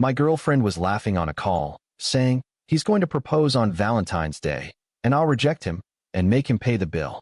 My girlfriend was laughing on a call, saying, "He's going to propose on Valentine's Day, and I'll reject him and make him pay the bill."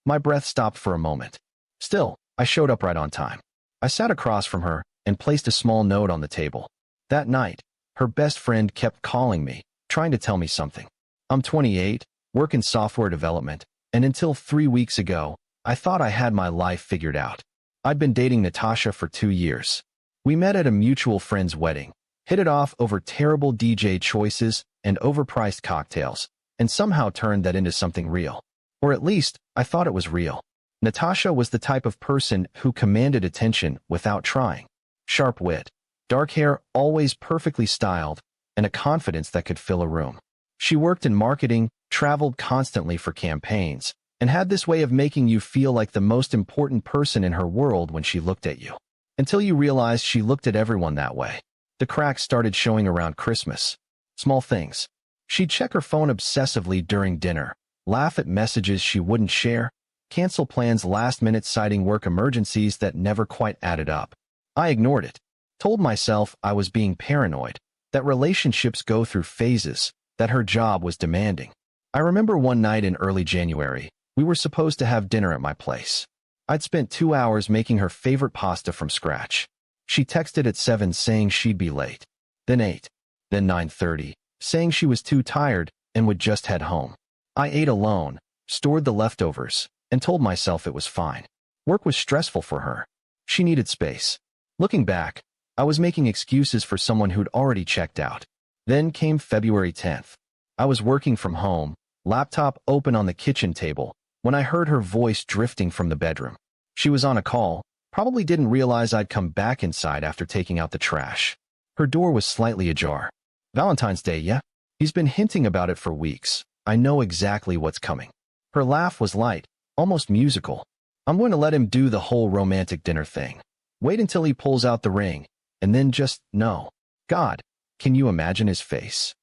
My breath stopped for a moment. Still, I showed up right on time. I sat across from her and placed a small note on the table. That night, her best friend kept calling me, trying to tell me something. I'm 28, work in software development, and until 3 weeks ago, I thought I had my life figured out. I'd been dating Natasha for 2 years. We met at a mutual friend's wedding, hit it off over terrible DJ choices and overpriced cocktails, and somehow turned that into something real. Or at least, I thought it was real. Natasha was the type of person who commanded attention without trying. Sharp wit, dark hair always perfectly styled, and a confidence that could fill a room. She worked in marketing, traveled constantly for campaigns, and had this way of making you feel like the most important person in her world when she looked at you. Until you realized she looked at everyone that way. The cracks started showing around Christmas. Small things. She'd check her phone obsessively during dinner, laugh at messages she wouldn't share, cancel plans last minute citing work emergencies that never quite added up. I ignored it, told myself I was being paranoid, that relationships go through phases, that her job was demanding. I remember one night in early January, we were supposed to have dinner at my place. I'd spent 2 hours making her favorite pasta from scratch. She texted at 7 saying she'd be late, then 8, then 9:30, saying she was too tired and would just head home. I ate alone, stored the leftovers, and told myself it was fine. Work was stressful for her. She needed space. Looking back, I was making excuses for someone who'd already checked out. Then came February 10th. I was working from home, laptop open on the kitchen table, when I heard her voice drifting from the bedroom. She was on a call, probably didn't realize I'd come back inside after taking out the trash. Her door was slightly ajar. "Valentine's Day, yeah? He's been hinting about it for weeks. I know exactly what's coming." Her laugh was light, almost musical. "I'm going to let him do the whole romantic dinner thing. Wait until he pulls out the ring, and then just no. God, can you imagine his face?"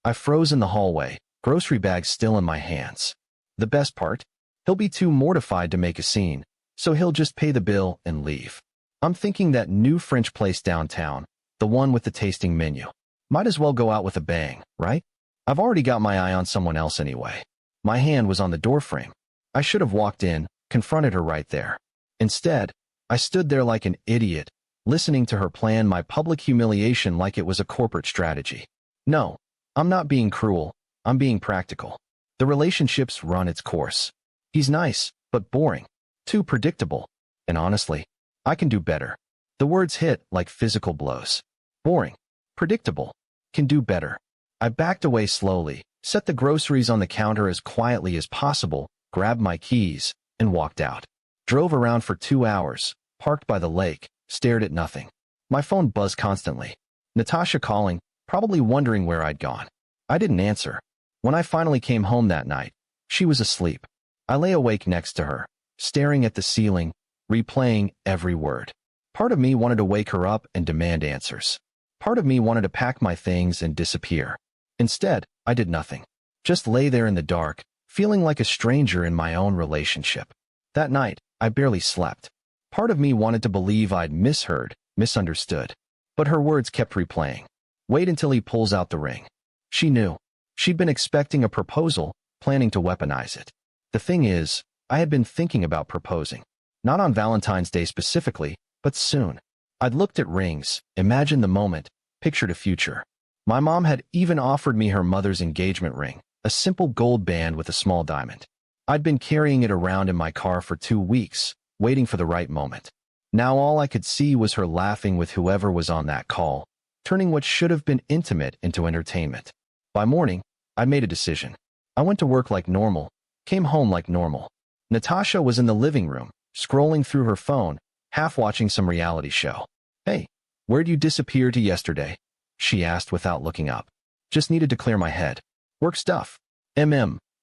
I froze in the hallway, grocery bags still in my hands. The best part? He'll be too mortified to make a scene, so he'll just pay the bill and leave. I'm thinking that new French place downtown, the one with the tasting menu. Might as well go out with a bang, right? I've already got my eye on someone else anyway. My hand was on the doorframe. I should have walked in, confronted her right there. Instead, I stood there like an idiot, listening to her plan my public humiliation like it was a corporate strategy. No, I'm not being cruel, I'm being practical. The relationship's run its course. He's nice, but boring. Too predictable. And honestly, I can do better. The words hit like physical blows. Boring. Predictable. Can do better. I backed away slowly, set the groceries on the counter as quietly as possible, grabbed my keys, and walked out. Drove around for 2 hours, parked by the lake, stared at nothing. My phone buzzed constantly. Natasha calling, probably wondering where I'd gone. I didn't answer. When I finally came home that night, she was asleep. I lay awake next to her, staring at the ceiling, replaying every word. Part of me wanted to wake her up and demand answers. Part of me wanted to pack my things and disappear. Instead, I did nothing. Just lay there in the dark, feeling like a stranger in my own relationship. That night, I barely slept. Part of me wanted to believe I'd misheard, misunderstood. But her words kept replaying. Wait until he pulls out the ring. She knew. She'd been expecting a proposal, planning to weaponize it. The thing is, I had been thinking about proposing. Not on Valentine's Day specifically, but soon. I'd looked at rings, imagined the moment, pictured a future. My mom had even offered me her mother's engagement ring, a simple gold band with a small diamond. I'd been carrying it around in my car for 2 weeks, waiting for the right moment. Now all I could see was her laughing with whoever was on that call, turning what should have been intimate into entertainment. By morning, I made a decision. I went to work like normal, came home like normal. Natasha was in the living room, scrolling through her phone, half watching some reality show. "Hey, where'd you disappear to yesterday?" she asked without looking up. "Just needed to clear my head. Work stuff.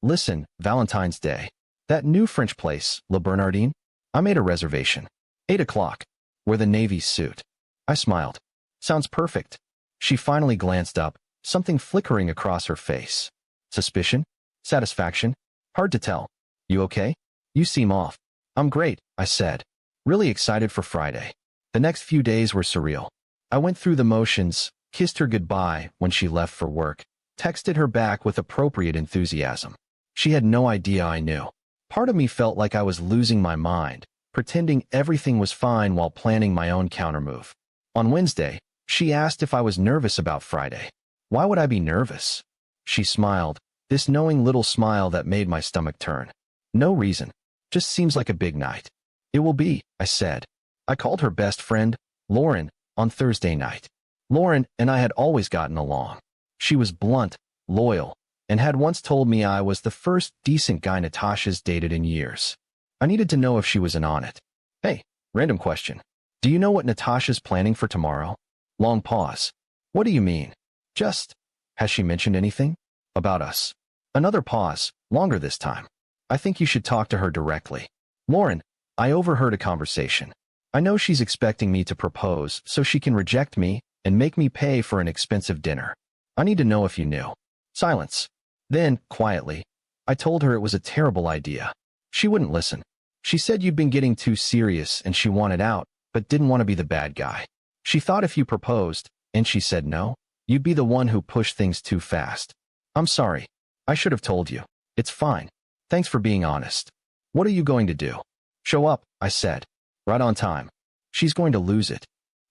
Listen, Valentine's Day. That new French place, Le Bernardin? I made a reservation. 8 o'clock. Wear the navy suit." I smiled. "Sounds perfect." She finally glanced up, something flickering across her face. Suspicion? Satisfaction? Hard to tell. "You okay? You seem off." "I'm great," I said. Really excited for Friday. The next few days were surreal. I went through the motions, kissed her goodbye when she left for work, texted her back with appropriate enthusiasm. She had no idea I knew. Part of me felt like I was losing my mind, pretending everything was fine while planning my own countermove. On Wednesday, she asked if I was nervous about Friday. Why would I be nervous? She smiled, this knowing little smile that made my stomach turn. No reason. Just seems like a big night. It will be, I said. I called her best friend, Lauren, on Thursday night. Lauren and I had always gotten along. She was blunt, loyal, and had once told me I was the first decent guy Natasha's dated in years. I needed to know if she was in on it. Hey, random question. Do you know what Natasha's planning for tomorrow? Long pause. What do you mean? Has she mentioned anything? About us. Another pause, longer this time. I think you should talk to her directly. Lauren, I overheard a conversation. I know she's expecting me to propose so she can reject me and make me pay for an expensive dinner. I need to know if you knew. Silence. Then, quietly, I told her it was a terrible idea. She wouldn't listen. She said you'd been getting too serious and she wanted out, but didn't want to be the bad guy. She thought if you proposed, and she said no, you'd be the one who pushed things too fast. I'm sorry. I should have told you. It's fine. Thanks for being honest. What are you going to do? Show up, I said. Right on time. She's going to lose it.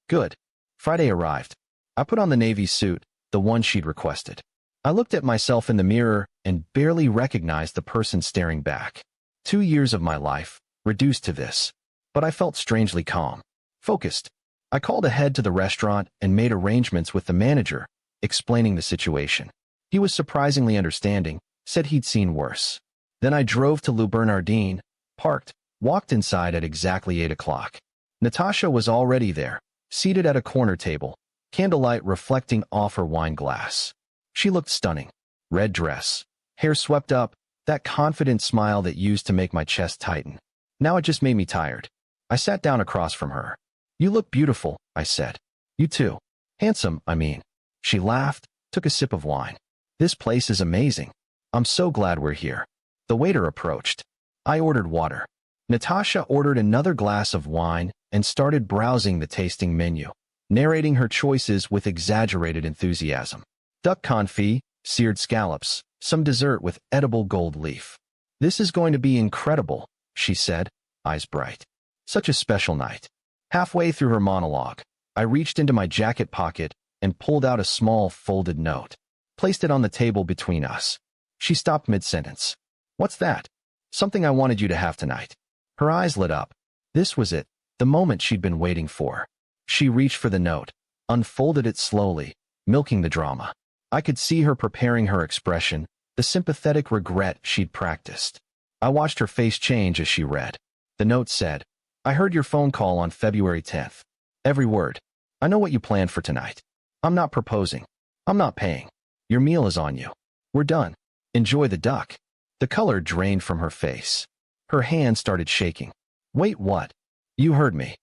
Good. Friday arrived. I put on the navy suit, the one she'd requested. I looked at myself in the mirror and barely recognized the person staring back. 2 years of my life, reduced to this. But I felt strangely calm. Focused. I called ahead to the restaurant and made arrangements with the manager, explaining the situation. He was surprisingly understanding, said he'd seen worse. Then I drove to Le Bernardin, parked, walked inside at exactly 8 o'clock. Natasha was already there, seated at a corner table, candlelight reflecting off her wine glass. She looked stunning. Red dress, hair swept up, that confident smile that used to make my chest tighten. Now it just made me tired. I sat down across from her. You look beautiful, I said. You too. Handsome, I mean. She laughed, took a sip of wine. This place is amazing. I'm so glad we're here. The waiter approached. I ordered water. Natasha ordered another glass of wine and started browsing the tasting menu, narrating her choices with exaggerated enthusiasm. Duck confit, seared scallops, some dessert with edible gold leaf. This is going to be incredible, she said, eyes bright. Such a special night. Halfway through her monologue, I reached into my jacket pocket and pulled out a small folded note, placed it on the table between us. She stopped mid-sentence. What's that? Something I wanted you to have tonight. Her eyes lit up. This was it, the moment she'd been waiting for. She reached for the note, unfolded it slowly, milking the drama. I could see her preparing her expression, the sympathetic regret she'd practiced. I watched her face change as she read. The note said, I heard your phone call on February 10th. Every word. I know what you planned for tonight. I'm not proposing. I'm not paying. Your meal is on you. We're done. Enjoy the duck. The color drained from her face. Her hand started shaking. Wait, what? You heard me.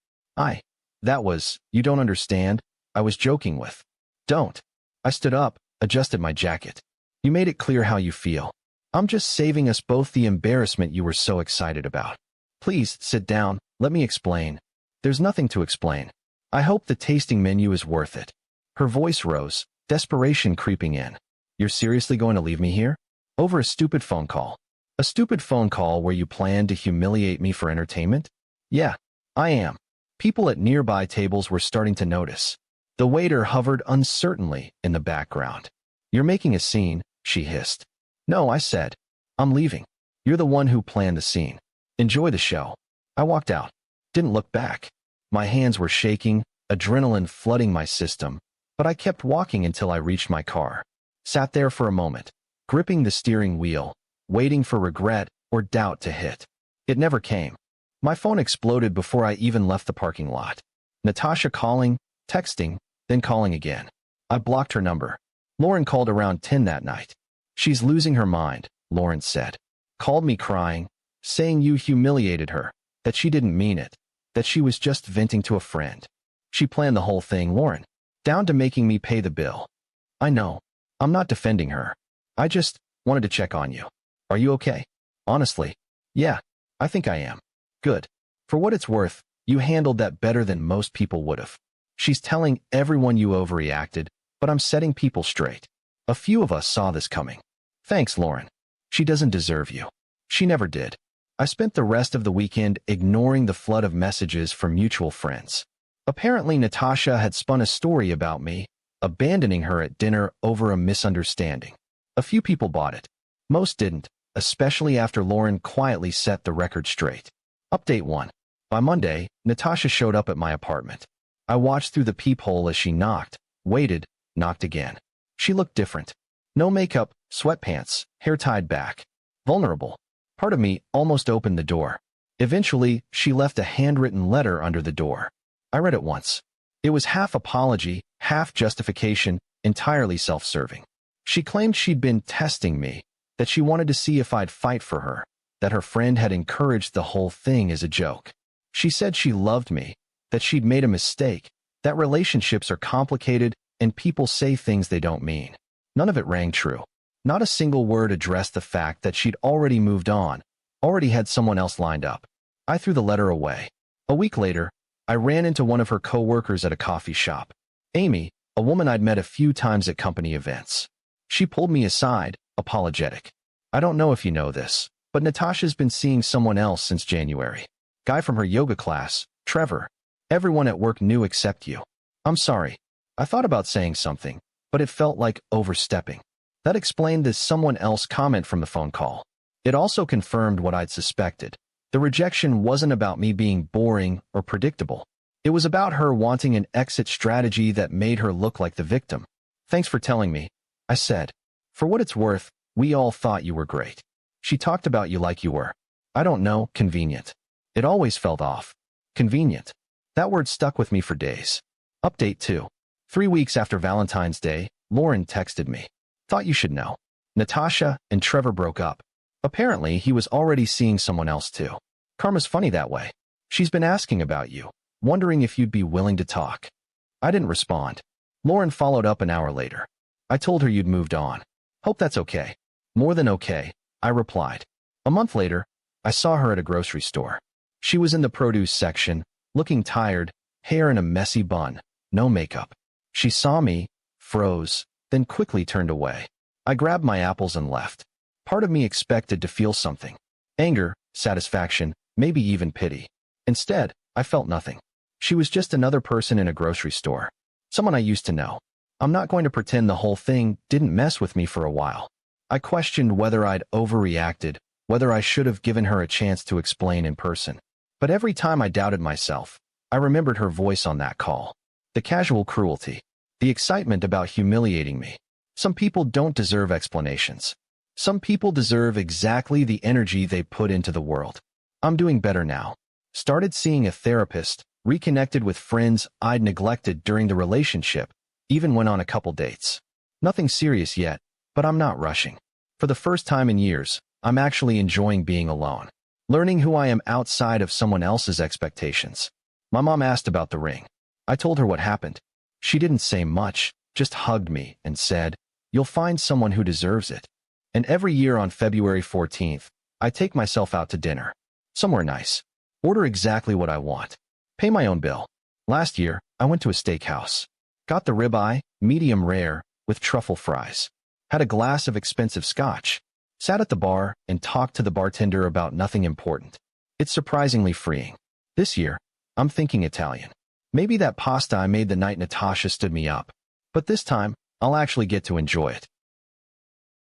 You don't understand. I was joking with. Don't. I stood up, adjusted my jacket. You made it clear how you feel. I'm just saving us both the embarrassment you were so excited about. Please, sit down. Let me explain. There's nothing to explain. I hope the tasting menu is worth it. Her voice rose, desperation creeping in. You're seriously going to leave me here? Over a stupid phone call. A stupid phone call where you plan to humiliate me for entertainment? Yeah, I am. People at nearby tables were starting to notice. The waiter hovered uncertainly in the background. You're making a scene, she hissed. No, I said. I'm leaving. You're the one who planned the scene. Enjoy the show. I walked out. Didn't look back. My hands were shaking, adrenaline flooding my system, but I kept walking until I reached my car. Sat there for a moment, gripping the steering wheel, waiting for regret or doubt to hit. It never came. My phone exploded before I even left the parking lot. Natasha calling, texting, then calling again. I blocked her number. Lauren called around 10 that night. She's losing her mind, Lauren said. Called me crying, saying you humiliated her, that she didn't mean it, that she was just venting to a friend. She planned the whole thing, Lauren, down to making me pay the bill. I know. I'm not defending her. I just wanted to check on you. Are you okay? Honestly. Yeah, I think I am. Good. For what it's worth, you handled that better than most people would have. She's telling everyone you overreacted, but I'm setting people straight. A few of us saw this coming. Thanks, Lauren. She doesn't deserve you. She never did. I spent the rest of the weekend ignoring the flood of messages from mutual friends. Apparently, Natasha had spun a story about me, abandoning her at dinner over a misunderstanding. A few people bought it. Most didn't, especially after Lauren quietly set the record straight. Update 1. By Monday, Natasha showed up at my apartment. I watched through the peephole as she knocked, waited, knocked again. She looked different. No makeup, sweatpants, hair tied back. Vulnerable. Part of me almost opened the door. Eventually, she left a handwritten letter under the door. I read it once. It was half apology, half justification, entirely self-serving. She claimed she'd been testing me, that she wanted to see if I'd fight for her, that her friend had encouraged the whole thing as a joke. She said she loved me, that she'd made a mistake, that relationships are complicated and people say things they don't mean. None of it rang true. Not a single word addressed the fact that she'd already moved on, already had someone else lined up. I threw the letter away. A week later, I ran into one of her co-workers at a coffee shop. Amy, a woman I'd met a few times at company events. She pulled me aside, apologetic. I don't know if you know this, but Natasha's been seeing someone else since January. Guy from her yoga class, Trevor. Everyone at work knew except you. I'm sorry. I thought about saying something, but it felt like overstepping. That explained this someone else comment from the phone call. It also confirmed what I'd suspected. The rejection wasn't about me being boring or predictable. It was about her wanting an exit strategy that made her look like the victim. Thanks for telling me, I said. For what it's worth, we all thought you were great. She talked about you like you were. I don't know, convenient. It always felt off. Convenient. That word stuck with me for days. Update 2. 3 weeks after Valentine's Day, Lauren texted me. Thought you should know. Natasha and Trevor broke up. Apparently, he was already seeing someone else too. Karma's funny that way. She's been asking about you, wondering if you'd be willing to talk. I didn't respond. Lauren followed up an hour later. I told her you'd moved on. Hope that's okay. More than okay, I replied. A month later, I saw her at a grocery store. She was in the produce section, looking tired, hair in a messy bun, no makeup. She saw me, froze, then quickly turned away. I grabbed my apples and left. Part of me expected to feel something. Anger, satisfaction, maybe even pity. Instead, I felt nothing. She was just another person in a grocery store. Someone I used to know. I'm not going to pretend the whole thing didn't mess with me for a while. I questioned whether I'd overreacted, whether I should have given her a chance to explain in person. But every time I doubted myself, I remembered her voice on that call. The casual cruelty. The excitement about humiliating me. Some people don't deserve explanations. Some people deserve exactly the energy they put into the world. I'm doing better now. Started seeing a therapist, reconnected with friends I'd neglected during the relationship, even went on a couple dates. Nothing serious yet, but I'm not rushing. For the first time in years, I'm actually enjoying being alone. Learning who I am outside of someone else's expectations. My mom asked about the ring. I told her what happened. She didn't say much, just hugged me and said, "You'll find someone who deserves it." And every year on February 14th, I take myself out to dinner. Somewhere nice. Order exactly what I want. Pay my own bill. Last year, I went to a steakhouse. Got the ribeye, medium rare, with truffle fries. Had a glass of expensive scotch. Sat at the bar and talked to the bartender about nothing important. It's surprisingly freeing. This year, I'm thinking Italian. Maybe that pasta I made the night Natasha stood me up. But this time, I'll actually get to enjoy it.